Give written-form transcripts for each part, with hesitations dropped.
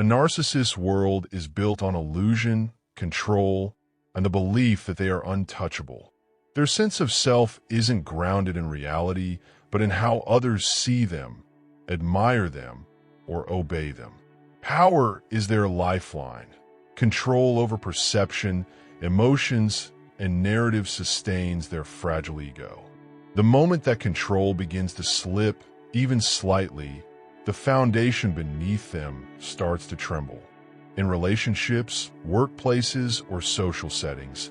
A narcissist's world is built on illusion, control, and the belief that they are untouchable. Their sense of self isn't grounded in reality, but in how others see them, admire them, or obey them. Power is their lifeline. Control over perception, emotions, and narrative sustains their fragile ego. The moment that control begins to slip, even slightly, the foundation beneath them starts to tremble. In relationships, workplaces, or social settings,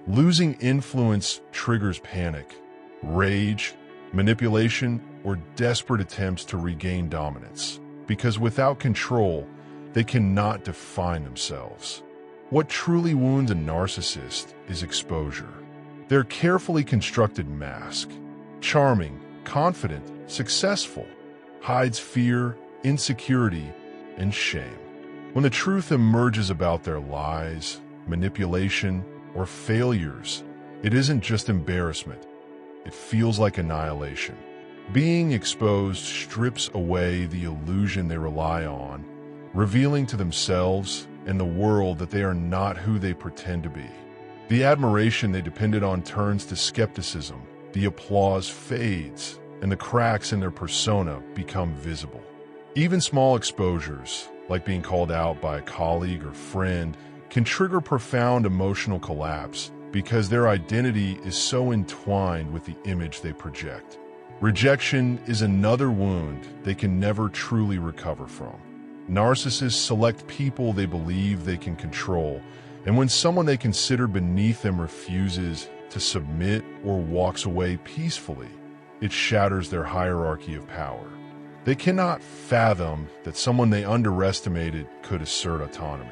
losing influence triggers panic, rage, manipulation, or desperate attempts to regain dominance. Because without control, they cannot define themselves. What truly wounds a narcissist is exposure. Their carefully constructed mask, charming, confident, successful, hides fear, insecurity, and shame. When the truth emerges about their lies, manipulation, or failures, it isn't just embarrassment. It feels like annihilation. Being exposed strips away the illusion they rely on, revealing to themselves and the world that they are not who they pretend to be. The admiration they depended on turns to skepticism, the applause fades, and the cracks in their persona become visible. Even small exposures, like being called out by a colleague or friend, can trigger profound emotional collapse because their identity is so entwined with the image they project. Rejection is another wound they can never truly recover from. Narcissists select people they believe they can control, and when someone they consider beneath them refuses to submit or walks away peacefully, it shatters their hierarchy of power. They cannot fathom that someone they underestimated could assert autonomy.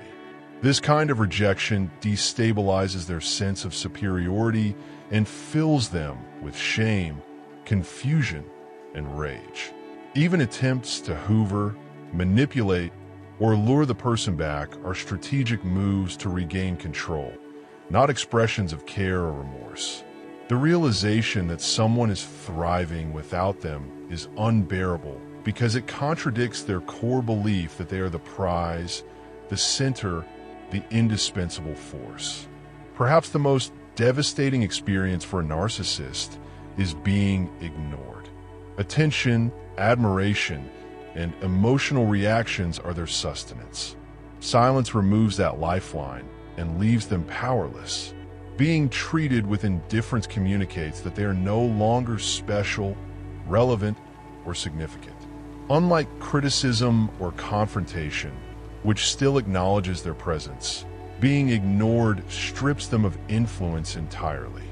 This kind of rejection destabilizes their sense of superiority and fills them with shame, confusion, and rage. Even attempts to hoover, manipulate, or lure the person back are strategic moves to regain control, not expressions of care or remorse. The realization that someone is thriving without them is unbearable because it contradicts their core belief that they are the prize, the center, the indispensable force. Perhaps the most devastating experience for a narcissist is being ignored. Attention, admiration, and emotional reactions are their sustenance. Silence removes that lifeline and leaves them powerless. Being treated with indifference communicates that they are no longer special, relevant, or significant. Unlike criticism or confrontation, which still acknowledges their presence, being ignored strips them of influence entirely.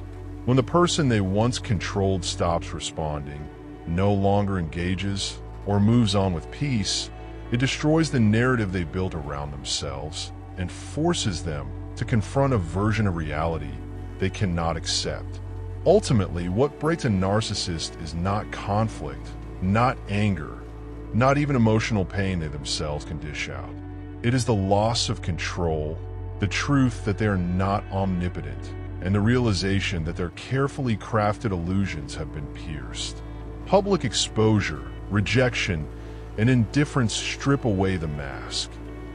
When the person they once controlled stops responding, no longer engages, or moves on with peace, it destroys the narrative they built around themselves and forces them to confront a version of reality they cannot accept. Ultimately, what breaks a narcissist is not conflict, not anger, not even emotional pain they themselves can dish out. It is the loss of control, the truth that they are not omnipotent, and the realization that their carefully crafted illusions have been pierced. Public exposure, rejection, and indifference strip away the mask,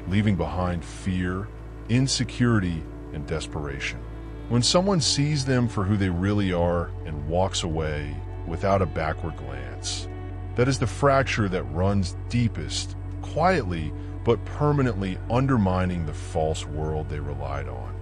leaving behind fear, insecurity, and desperation. When someone sees them for who they really are and walks away without a backward glance, that is the fracture that runs deepest, quietly but permanently undermining the false world they relied on.